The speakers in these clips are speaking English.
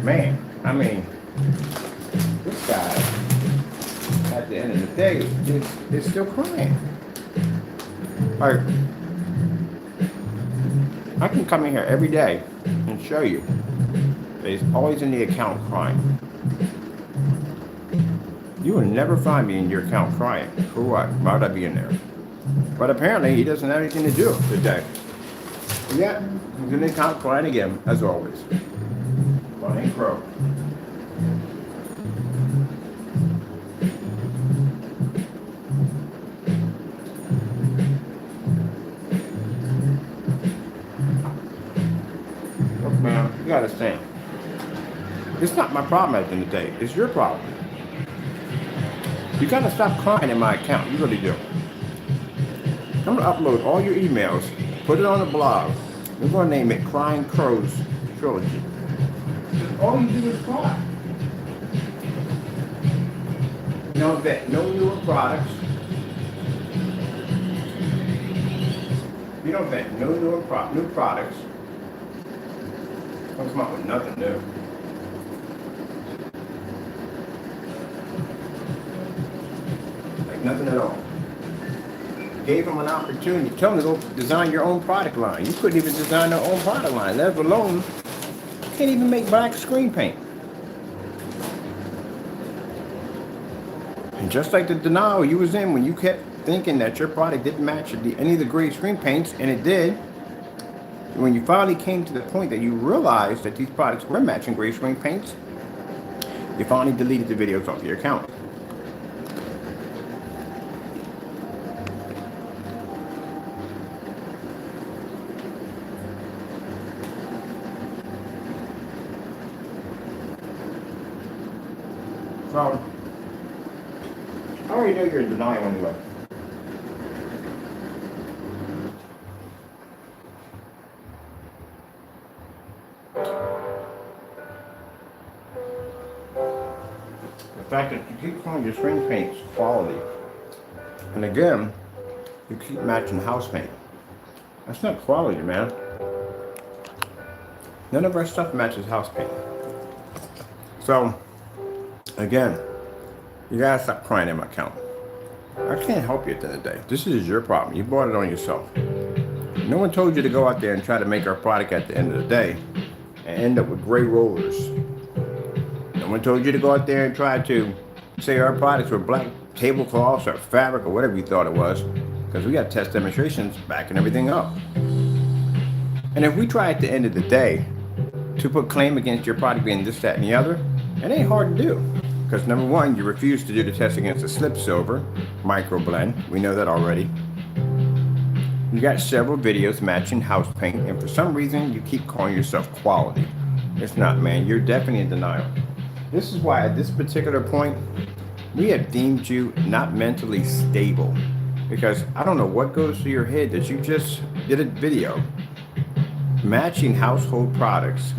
man, I mean, this guy, at the end of the day, is still crying. Like, I can come in here every day and show you that he's always in the account crying. You will never find me in your account crying. For what? Why would I be in there? But apparently he doesn't have anything to do today. Yeah, he's in the account crying again, as always. Crying crow. Look, man, you gotta understand. It's not my problem at the end of the day. It's your problem. You gotta stop crying in my account. You really do. I'm gonna upload all your emails, put it on a blog. We're gonna name it Crying Crows Trilogy. All you do is cry. You don't vet no newer products. You don't vet no new products. Don't come up with nothing new. Like nothing at all. Gave them an opportunity. Tell them to go design your own product line. You couldn't even design their own product line, let alone you can't even make black screen paint. And just like the denial you was in when you kept thinking that your product didn't match any of the gray screen paints, and it did. When you finally came to the point that you realized that these products were matching gray screen paints, you finally deleted the videos off your account. So, I already know you're in denial anyway. The fact that you keep calling your screen paints quality, and again, you keep matching house paint. That's not quality, man. None of our stuff matches house paint. So, again, you gotta stop crying in my account. I can't help you at the end of the day. This is your problem. You brought it on yourself. No one told you to go out there and try to make our product at the end of the day and end up with gray rollers. No one told you to go out there and try to say our products were black tablecloths or fabric or whatever you thought it was, because we got test demonstrations backing everything up. And if we try at the end of the day to put claim against your product being this, that, and the other, it ain't hard to do. Because number one, you refuse to do the test against the slip silver micro blend. We know that already. You got several videos matching house paint, and for some reason you keep calling yourself quality. It's not, man. You're definitely in denial. This is why at this particular point, we have deemed you not mentally stable. Because I don't know what goes through your head that you just did a video matching household products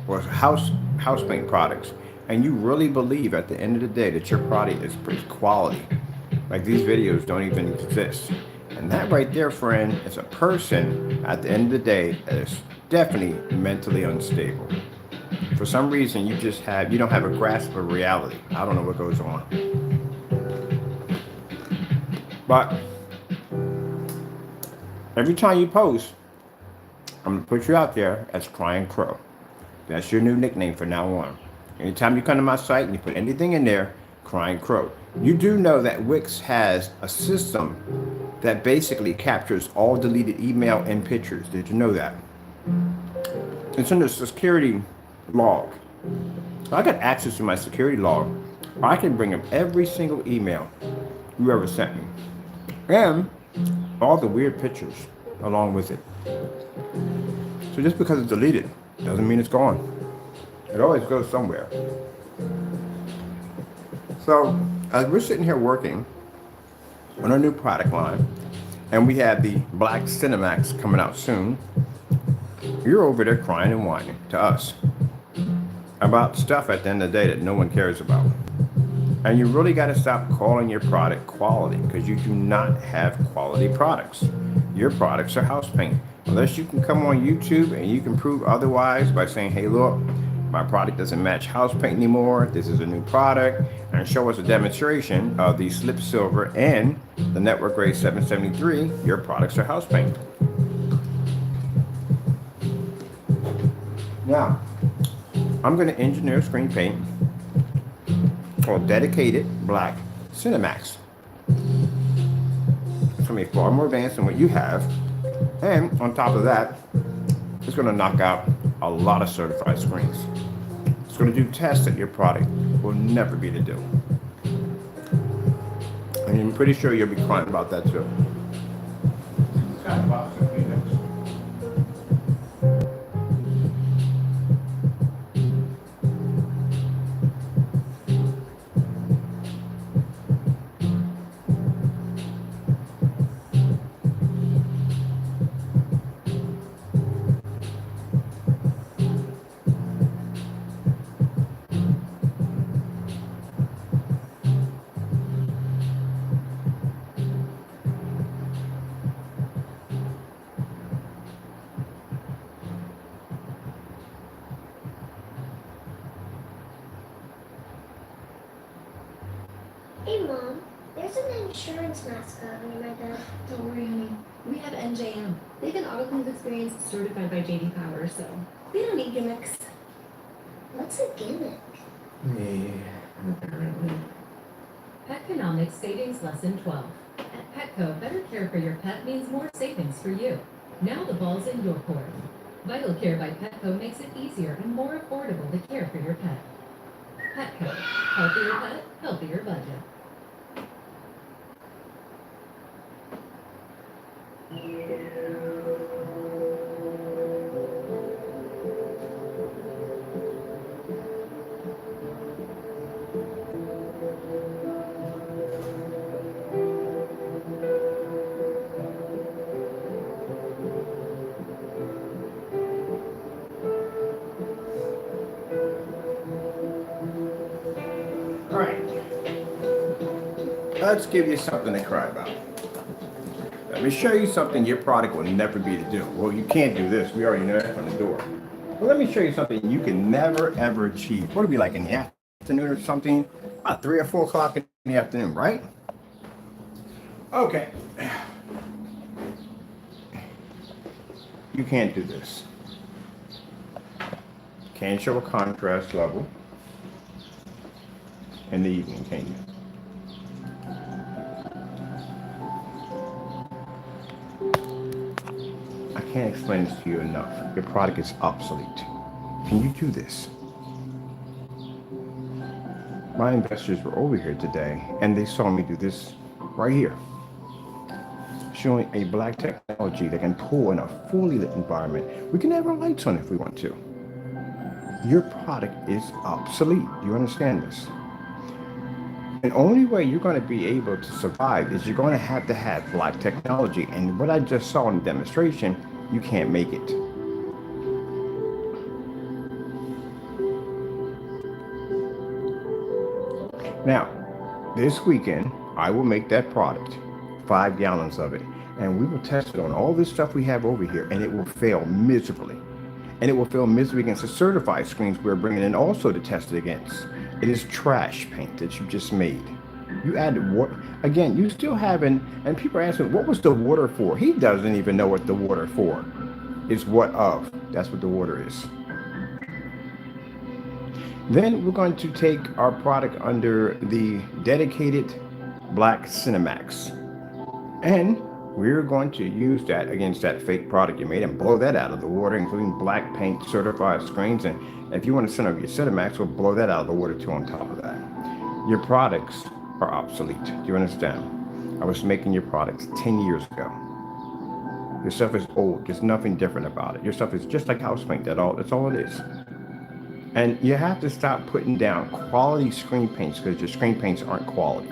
or house paint products, and you really believe at the end of the day that your product is pretty quality. Like these videos don't even exist. And that right there, friend, is a person at the end of the day that is definitely mentally unstable. For some reason, you don't have a grasp of reality. I don't know what goes on. But every time you post, I'm gonna put you out there as Crying Crow. That's your new nickname from now on. Anytime you come to my site and you put anything in there, Crying Crow. You do know that Wix has a system that basically captures all deleted email and pictures. Did you know that? It's in the security log. So I got access to my security log. I can bring up every single email you ever sent me. And all the weird pictures along with it. So just because it's deleted doesn't mean it's gone. It always goes somewhere. So as we're sitting here working on our new product line, and we have the Black Cinemax coming out soon, you're over there crying and whining to us about stuff at the end of the day that no one cares about. And you really got to stop calling your product quality, because you do not have quality products. Your products are house paint. Unless you can come on YouTube and you can prove otherwise by saying, hey, look, my product doesn't match house paint anymore. This is a new product. And show us a demonstration of the Slip Silver and the Network Grade 773. Your products are house paint. Now, I'm going to engineer screen paint called Dedicated Black Cinemax. It's going to be far more advanced than what you have. And on top of that, it's going to knock out a lot of certified screens. It's going to do tests that your product will never be able to do. And I'm pretty sure you'll be crying about that too. It's got a box of Kleenex. Hey Mom, there's an insurance mascot under my bed. Don't worry, honey. We have NJM. They have an auto cleans experience certified by JD Power, so they don't need gimmicks. What's a gimmick? Yeah, apparently. Petconomics Savings Lesson 12. At Petco, better care for your pet means more savings for you. Now the ball's in your court. Vital Care by Petco makes it easier and more affordable to care for your pet. Petco. Healthier pet, healthier budget. All right. Let's give you something to cry about. Let me show you something your product will never be able to do. Well, you can't do this. We already know that from the door. But let me show you something you can never, ever achieve. What would it be like in the afternoon or something? About 3 or 4 o'clock in the afternoon, right? Okay. You can't do this. Can't show a contrast level in the evening, can you? I can't explain this to you enough. Your product is obsolete. Can you do this? My investors were over here today and they saw me do this right here. Showing a black technology that can pull in a fully lit environment. We can have our lights on if we want to. Your product is obsolete. Do you understand this? The only way you're going to be able to survive is you're going to have black technology. And what I just saw in the demonstration, you can't make it. Now, this weekend, I will make that product, 5 gallons of it, and we will test it on all this stuff we have over here, and it will fail miserably. And it will fail miserably against the certified screens we're bringing in also to test it against. It is trash paint that you just made. You added water. Again, you still haven't, and people are asking, what was the water for? He doesn't even know what the water for is. What of? That's what the water is. Then we're going to take our product under the dedicated black Cinemax. And we're going to use that against that fake product you made and blow that out of the water, including black paint certified screens. And if you want to send over your Cinemax, we'll blow that out of the water too on top of that. Your products are obsolete. Do you understand? I was making your products 10 years ago. Your stuff is old. There's nothing different about it. Your stuff is just like house paint. That's all it is. And you have to stop putting down quality screen paints because your screen paints aren't quality.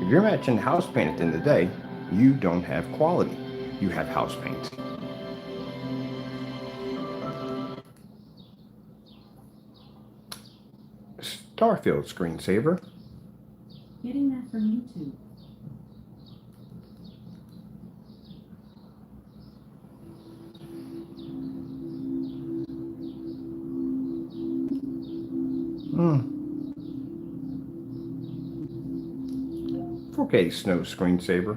If you're matching house paint at the end of the day, you don't have quality. You have house paint. Starfield screensaver. Getting that from YouTube. Hmm. 4K snow screensaver.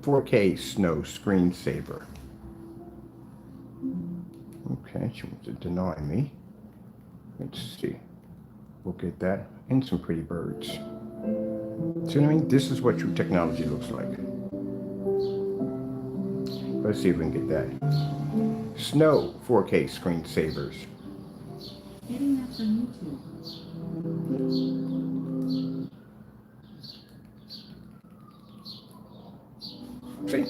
4K snow screensaver. Okay, she wants to deny me. Let's see. We'll get that. And some pretty birds. See what I mean? This is what true technology looks like. Let's see if we can get that. Snow 4K screensavers. Getting that from YouTube. See?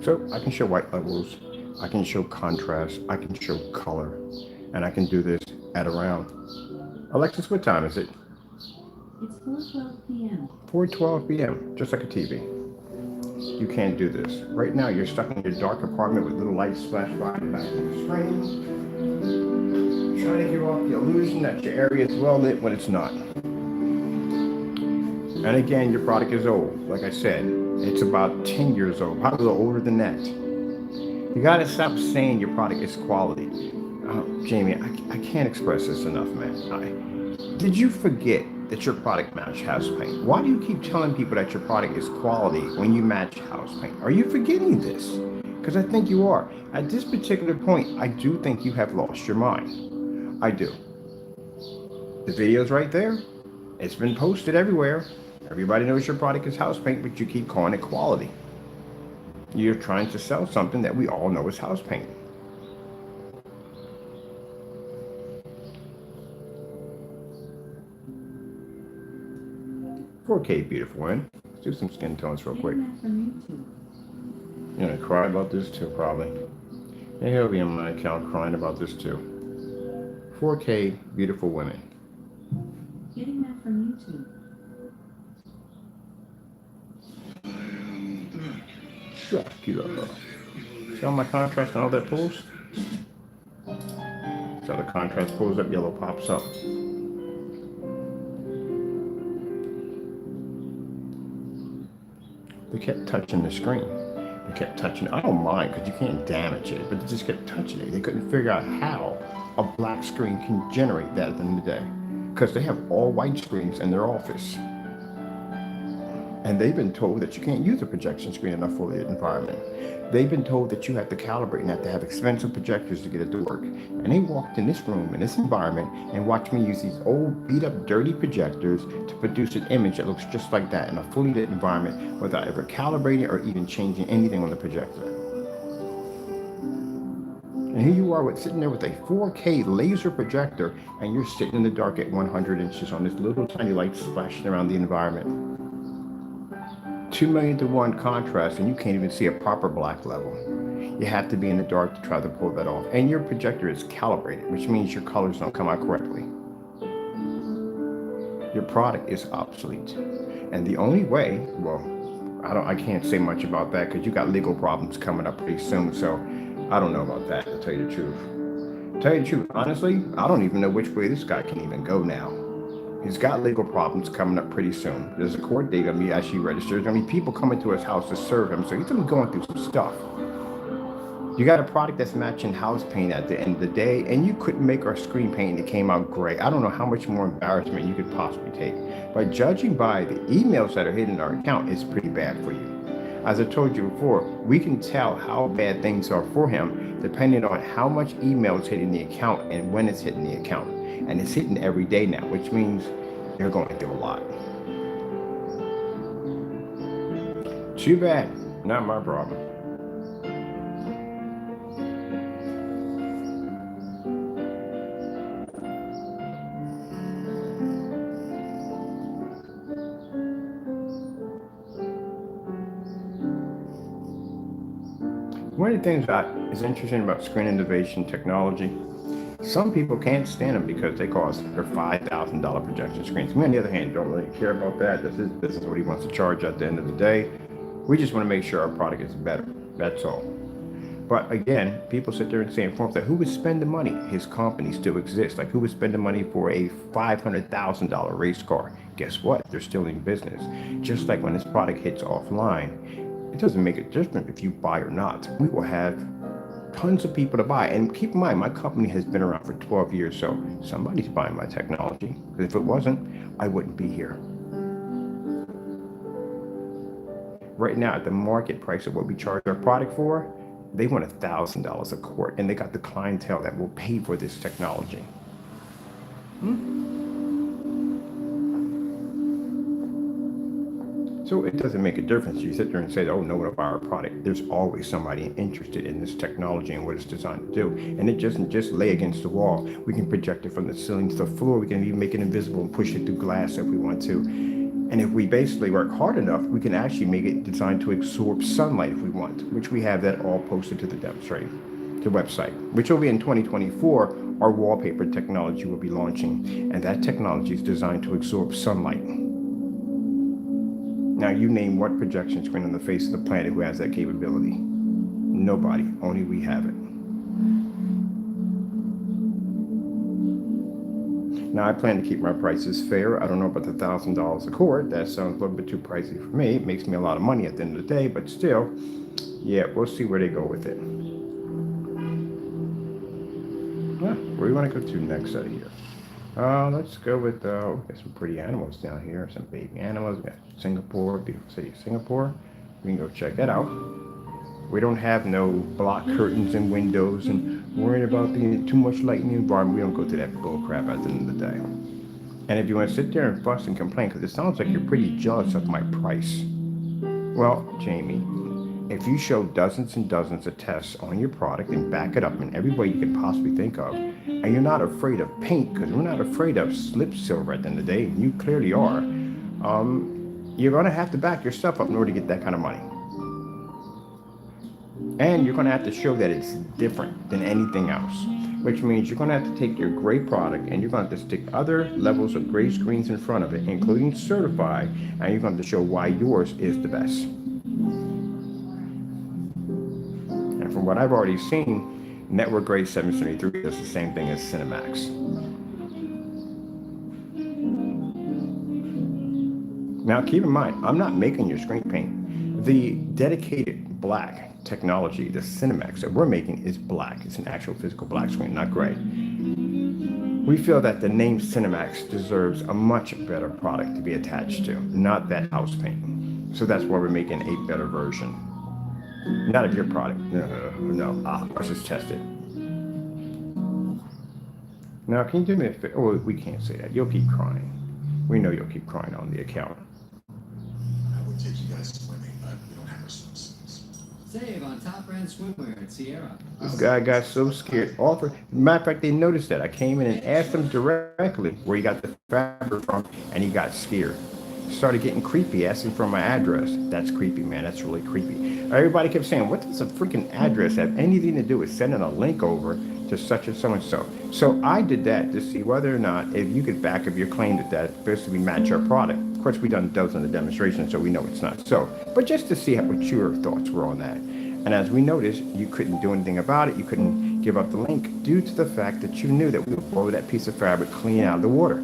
So I can show white levels, I can show contrast, I can show color, and I can do this at around. Alexis, what time is it? It's 4:12 p.m. 4:12 p.m., just like a TV. You can't do this. Right now, you're stuck in your dark apartment with little lights splash by the back of the screen, trying to give off the illusion that your area is well lit when it's not. And again, your product is old. Like I said, it's about 10 years old, probably a little older than that. You gotta stop saying your product is quality. Jamie, I can't express this enough, man. Did you forget that your product match house paint? Why do you keep telling people that your product is quality when you match house paint? Are you forgetting this? Because I think you are. At this particular point, I do think you have lost your mind. I do. The video's right there. It's been posted everywhere. Everybody knows your product is house paint, but you keep calling it quality. You're trying to sell something that we all know is house paint. $4K, beautiful one. Let's do some skin tones real quick. You're gonna cry about this too, probably. And he'll be on my account crying about this too. 4K, beautiful women. Getting that from YouTube. Dracula. See how my contrast and all that pulls? So the contrast pulls up, yellow pops up. They kept touching the screen. They kept touching it. I don't mind because you can't damage it, but they just kept touching it. They couldn't figure out how a black screen can generate that at the end of the day. Because they have all white screens in their office. And they've been told that you can't use a projection screen in a fully lit environment. They've been told that you have to calibrate and have to have expensive projectors to get it to work. And they walked in this room, in this environment, and watched me use these old, beat up, dirty projectors to produce an image that looks just like that in a fully lit environment without ever calibrating or even changing anything on the projector. And here you are sitting there with a 4K laser projector, and you're sitting in the dark at 100 inches on this little tiny light splashing around the environment. 2,000,000 to 1 contrast, and you can't even see a proper black level. You have to be in the dark to try to pull that off. And your projector is calibrated, which means your colors don't come out correctly. Your product is obsolete. And the only way, well, I can't say much about that because you got legal problems coming up pretty soon, so I don't know about that, to tell you the truth. To tell you the truth, honestly, I don't even know which way this guy can even go now. He's got legal problems coming up pretty soon. There's a court date on me as he registers. There's gonna be people coming to his house to serve him, so he's gonna be going through some stuff. You got a product that's matching house paint at the end of the day, and you couldn't make our screen paint and it came out gray. I don't know how much more embarrassment you could possibly take. But judging by the emails that are hitting our account, it's pretty bad for you. As I told you before, we can tell how bad things are for him depending on how much email is hitting the account and when it's hitting the account. And it's hitting every day now, which means they're going through a lot. Too bad, not my problem. One of the things that is interesting about screen innovation technology, some people can't stand them because they cost their $5,000 projection screens. Me, on the other hand, don't really care about that. This is what he wants to charge at the end of the day. We just want to make sure our product is better. That's all. But again, people sit there and say, inform that who would spend the money? His company still exists. Like, who would spend the money for a $500,000 race car? Guess what? They're still in business. Just like when this product hits offline, it doesn't make a difference if you buy or not. We will have tons of people to buy. And keep in mind, my company has been around for 12 years, so somebody's buying my technology. Because if it wasn't, I wouldn't be here. Right now, at the market price of what we charge our product for, they want $1,000 a quart, and they got the clientele that will pay for this technology. So it doesn't make a difference. You sit there and say, oh, no one will buy our product. There's always somebody interested in this technology and what it's designed to do. And it doesn't just lay against the wall. We can project it from the ceiling to the floor. We can even make it invisible and push it through glass if we want to. And if we basically work hard enough, we can actually make it designed to absorb sunlight if we want, which we have that all posted to the website, which will be in 2024. Our wallpaper technology will be launching, and that technology is designed to absorb sunlight. Now, you name what projection screen on the face of the planet who has that capability? Nobody. Only we have it. Now, I plan to keep my prices fair. I don't know about the $1,000 a quart. That sounds a little bit too pricey for me. It makes me a lot of money at the end of the day, but still, yeah, we'll see where they go with it. Where do you want to go to next out of here? Let's go with, we got some pretty animals down here, some baby animals. We got Singapore, beautiful city of Singapore. We can go check that out. We don't have no block curtains and windows and worrying about too much light in the environment. We don't go through that bull crap at the end of the day. And if you want to sit there and fuss and complain, because it sounds like you're pretty jealous of my price. Well, Jamie, if you show dozens and dozens of tests on your product and back it up in every way you can possibly think of, and you're not afraid of paint, because we're not afraid of slip silver at the end of the day, and you clearly are, you're going to have to back yourself up in order to get that kind of money. And you're going to have to show that it's different than anything else, which means you're going to have to take your great product and you're going to have to stick other levels of gray screens in front of it, including certified, and you're going to show why yours is the best. And from what I've already seen, Network Grade 773 does the same thing as Cinemax. Now, keep in mind, I'm not making your screen paint. The dedicated black technology, the Cinemax that we're making, is black. It's an actual physical black screen, not gray. We feel that the name Cinemax deserves a much better product to be attached to, not that house paint. So that's why we're making a better version. Not of your product. No. Ours is tested. Now, can you do me a favor? Oh, we can't say that. You'll keep crying. We know you'll keep crying on the account. I would take you guys swimming, but we don't have our swimsuits. Save on top brand swimwear at Sierra. This guy got so scared. Matter of fact, they noticed that. I came in and asked him directly where he got the fabric from, and he got scared. Started getting creepy, asking for my address. That's creepy, man. That's really creepy. Everybody kept saying, what does a freaking address have anything to do with sending a link over to such and so and so? So I did that to see whether or not, if you could back up your claim that that basically match our product. Of course, we've done dozens of demonstrations, so we know it's not so. But just to see what your thoughts were on that. And as we noticed, you couldn't do anything about it. You couldn't give up the link due to the fact that you knew that we would blow that piece of fabric clean out of the water.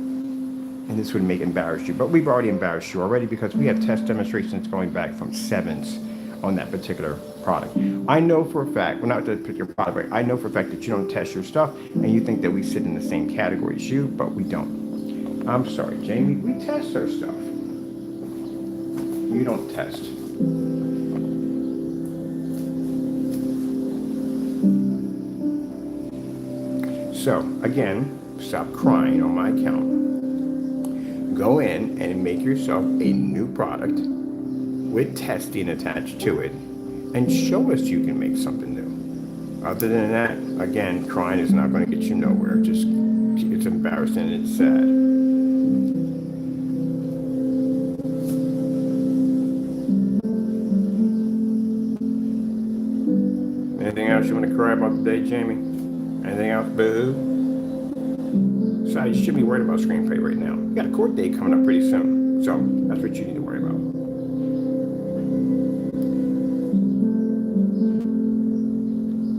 And this would make embarrass you. But we've already embarrassed you already because we have test demonstrations going back from 7s on that particular product. I know for a fact, well, not that particular product, but I know for a fact that you don't test your stuff and you think that we sit in the same category as you, but we don't. I'm sorry, Jamie, we test our stuff. You don't test. So, again, stop crying on my account. Go in and make yourself a new product with testing attached to it and show us you can make something new. Other than that, again, crying is not going to get you nowhere. Just, it's embarrassing and it's sad. Anything else you want to cry about today, Jamie? Anything else, boo? So you shouldn't be worried about screen pay right now. You got a court date coming up pretty soon. So that's what you need to worry about.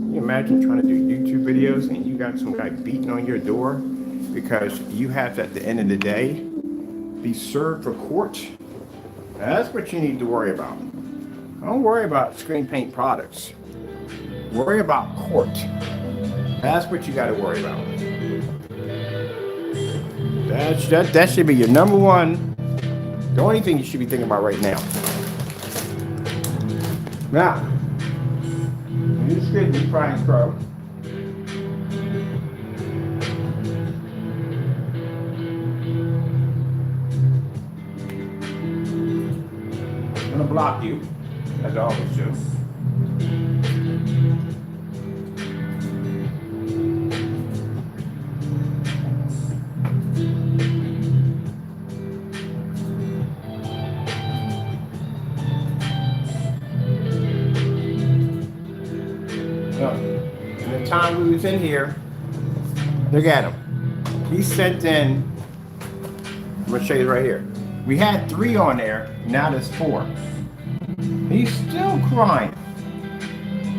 Can you imagine trying to do YouTube videos and you got some guy beating on your door because you have to, at the end of the day, be served for court? That's what you need to worry about. Don't worry about screen paint products. Worry about court. That's what you got to worry about. That should be your number one. The only thing you should be thinking about right now. Now, excuse me, frying crow. I'm gonna block you, as I always do. In the time we was in here, look at him. He sent in, I'm gonna show you right here. We had 3 on there, now there's 4. He's still crying.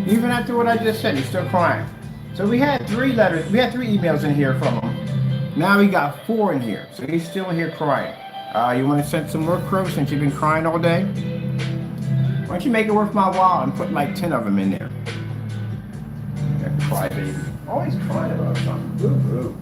Even after what I just said, he's still crying. So we had 3 letters, we had 3 emails in here from him. Now we got 4 in here, so he's still here crying. You wanna send some more crows since you've been crying all day? Why don't you make it worth my while and put like 10 of them in there? That cry baby. Always crying about something. Boo boo.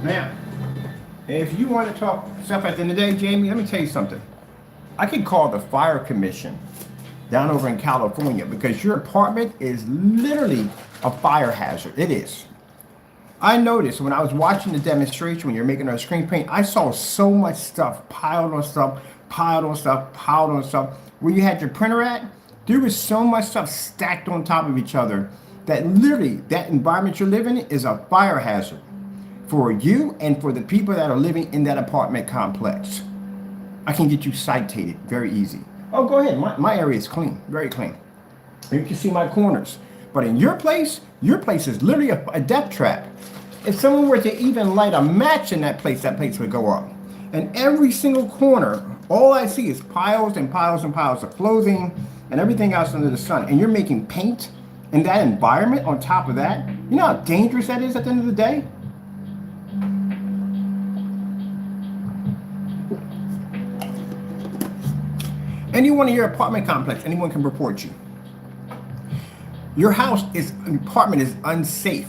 Now, if you want to talk stuff at the end of the day, Jamie, let me tell you something. I could call the fire commission down over in California because your apartment is literally a fire hazard. It is. I noticed when I was watching the demonstration, when you're making our screen paint, I saw so much stuff piled on stuff, piled on stuff, piled on stuff. Where you had your printer at, there was so much stuff stacked on top of each other that literally that environment you're living in is a fire hazard for you and for the people that are living in that apartment complex. I can get you cited very easy. Oh, go ahead. My area is clean, very clean. You can see my corners. But in your place is literally a death trap. If someone were to even light a match in that place would go up. And every single corner, all I see is piles and piles and piles of clothing and everything else under the sun. And you're making paint in that environment on top of that. You know how dangerous that is at the end of the day? Anyone in your apartment complex, anyone can report you. Your apartment is unsafe.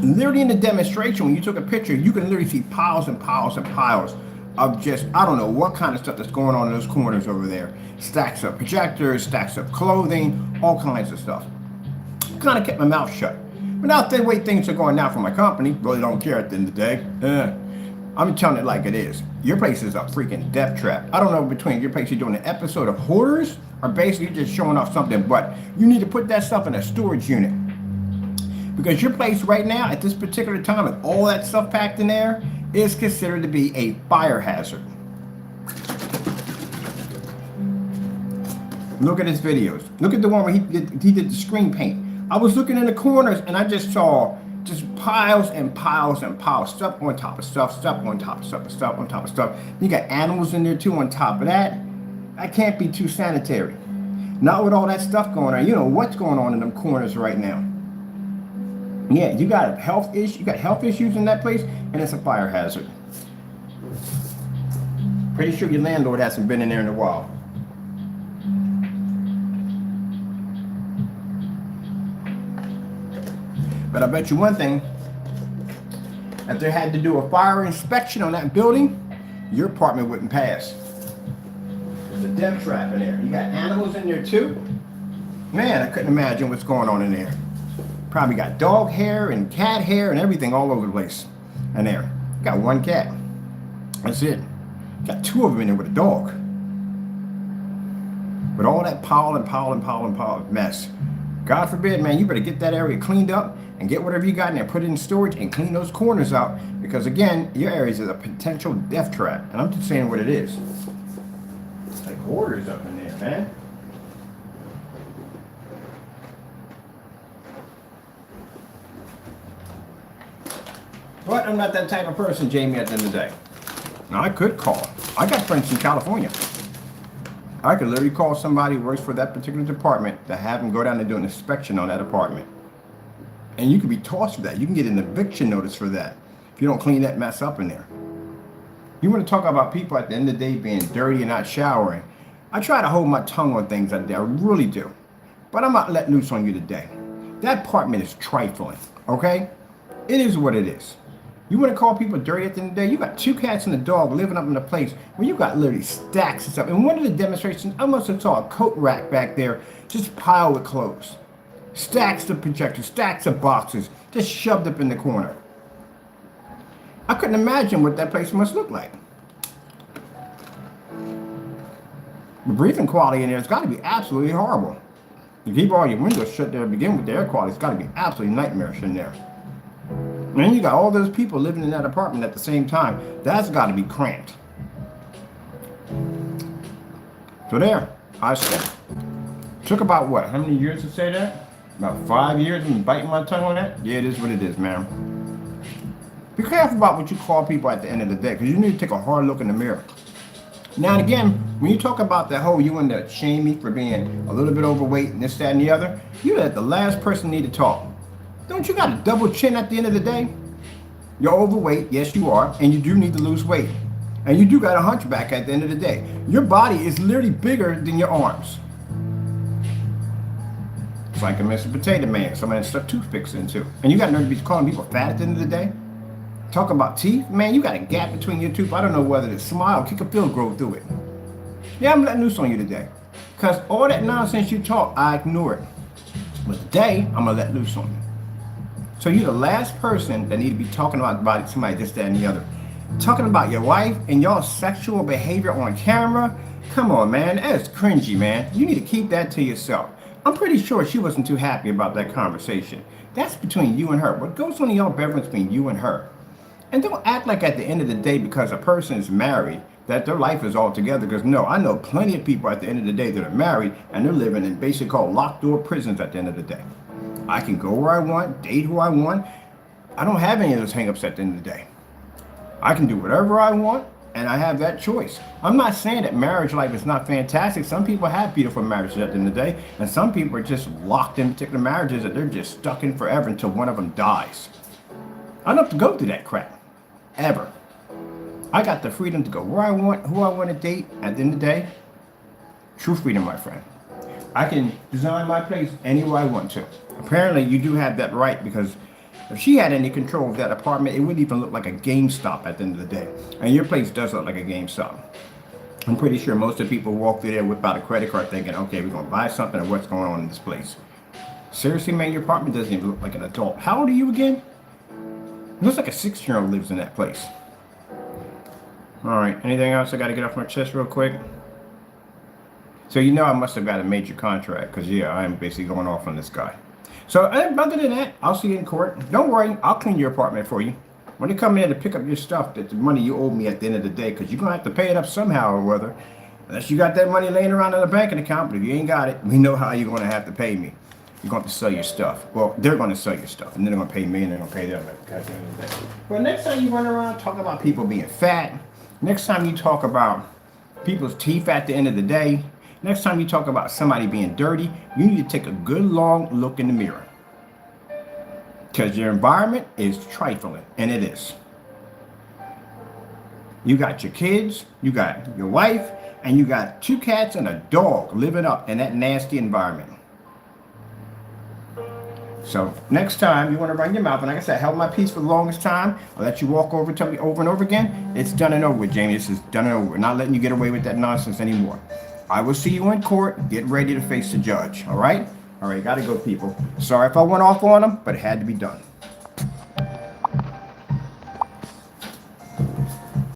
Literally in the demonstration, when you took a picture, you can literally see piles and piles and piles of just, I don't know what kind of stuff that's going on in those corners over there. Stacks of projectors, stacks of clothing, all kinds of stuff. Kind of kept my mouth shut. But now the way things are going now for my company, really don't care at the end of the day. I'm telling it like it is. Your place is a freaking death trap. I don't know between your place you're doing an episode of Hoarders or basically just showing off something, but you need to put that stuff in a storage unit. Because your place right now, at this particular time, with all that stuff packed in there, is considered to be a fire hazard. Look at his videos. Look at the one where he did the screen paint. I was looking in the corners and I just saw just piles and piles and piles, stuff on top of stuff, stuff on top of stuff, stuff on top of stuff. You got animals in there too on top of that. That can't be too sanitary. Not with all that stuff going on. You know what's going on in them corners right now. Yeah, you got health issues in that place, and it's a fire hazard. Pretty sure your landlord hasn't been in there in a while. But I bet you one thing, if they had to do a fire inspection on that building, your apartment wouldn't pass. There's a death trap in there. You got animals in there too? Man, I couldn't imagine what's going on in there. Probably got dog hair and cat hair and everything all over the place in there. Got one cat. That's it. Got two of them in there with a dog. With all that pile of mess. God forbid, man, you better get that area cleaned up and get whatever you got in there, put it in storage and clean those corners out. Because again, your area is a potential death trap. And I'm just saying what it is. It's like hoarders up in there, man. But I'm not that type of person, Jamie, at the end of the day. Now, I could call. I got friends in California. I could literally call somebody who works for that particular department to have them go down and do an inspection on that apartment. And you could be tossed for that. You can get an eviction notice for that if you don't clean that mess up in there. You want to talk about people at the end of the day being dirty and not showering. I try to hold my tongue on things like that. I really do. But I'm not letting loose on you today. That apartment is trifling, okay? It is what it is. You want to call people dirty at the end of the day? You got two cats and a dog living up in the place where you got literally stacks of stuff. And one of the demonstrations, I must have saw a coat rack back there just piled with clothes. Stacks of projectors, stacks of boxes, just shoved up in the corner. I couldn't imagine what that place must look like. The breathing quality in there has got to be absolutely horrible. You keep all your windows shut there to begin with, the air quality's got to be absolutely nightmarish in there. And then you got all those people living in that apartment at the same time. That's got to be cramped. So there, I said. Took about what? How many years to say that? About 5 years and biting my tongue on that? Yeah, it is what it is, man. Be careful about what you call people at the end of the day, because you need to take a hard look in the mirror. Now and again, when you talk about that whole you want to shame me for being a little bit overweight and this, that, and the other, you let the last person need to talk. Don't you got a double chin at the end of the day? You're overweight, yes you are, and you do need to lose weight. And you do got a hunchback at the end of the day. Your body is literally bigger than your arms. It's like a Mr. Potato Man, somebody stuck toothpicks into. And you got nerve to be calling people fat at the end of the day? Talk about teeth, man, you got a gap between your teeth. I don't know whether to smile or kick a field grow through it. Yeah, I'm letting loose on you today. Because all that nonsense you talk, I ignore it. But today, I'm going to let loose on you. So you're the last person that need to be talking about somebody this, that, and the other. Talking about your wife and y'all sexual behavior on camera? Come on, man, that's cringy, man. You need to keep that to yourself. I'm pretty sure she wasn't too happy about that conversation. That's between you and her. What goes on in y'all bedroom between you and her? And don't act like at the end of the day, because a person is married, that their life is all together. Because no, I know plenty of people at the end of the day that are married and they're living in basically called locked door prisons at the end of the day. I can go where I want, date who I want. I don't have any of those hangups at the end of the day. I can do whatever I want, and I have that choice. I'm not saying that marriage life is not fantastic. Some people have beautiful marriages at the end of the day, and some people are just locked in particular marriages that they're just stuck in forever until one of them dies. I don't have to go through that crap, ever. I got the freedom to go where I want, who I want to date at the end of the day. True freedom, my friend. I can design my place any way I want to. Apparently, you do have that right, because if she had any control of that apartment, it wouldn't even look like a GameStop at the end of the day. And your place does look like a GameStop. I'm pretty sure most of the people walk through there without a credit card thinking, okay, we're going to buy something, or what's going on in this place. Seriously, man, your apartment doesn't even look like an adult. How old are you again? It looks like a 6-year-old lives in that place. All right, anything else I got to get off my chest real quick? So you know I must have got a major contract, because yeah, I am basically going off on this guy. So other than that, I'll see you in court. Don't worry, I'll clean your apartment for you. When you come in to pick up your stuff, that's the money you owe me at the end of the day, because you're going to have to pay it up somehow or other. Unless you got that money laying around in a banking account, but if you ain't got it, we know how you're going to have to pay me. You're going to have to sell your stuff. Well, they're going to sell your stuff, and then they're going to pay me, and they're going to pay them at the end of the day. But next time you run around talking about people being fat, next time you talk about people's teeth at the end of the day, next time you talk about somebody being dirty, you need to take a good long look in the mirror. Because your environment is trifling, and it is. You got your kids, you got your wife, and you got 2 cats and a dog living up in that nasty environment. So next time you want to run your mouth, and like I said, I held my peace for the longest time. I'll let you walk over and tell me over and over again. It's done and over with, Jamie. This is done and over. We're not letting you get away with that nonsense anymore. I will see you in court. Get ready to face the judge. All right? All right, gotta go, people. Sorry if I went off on them, but it had to be done.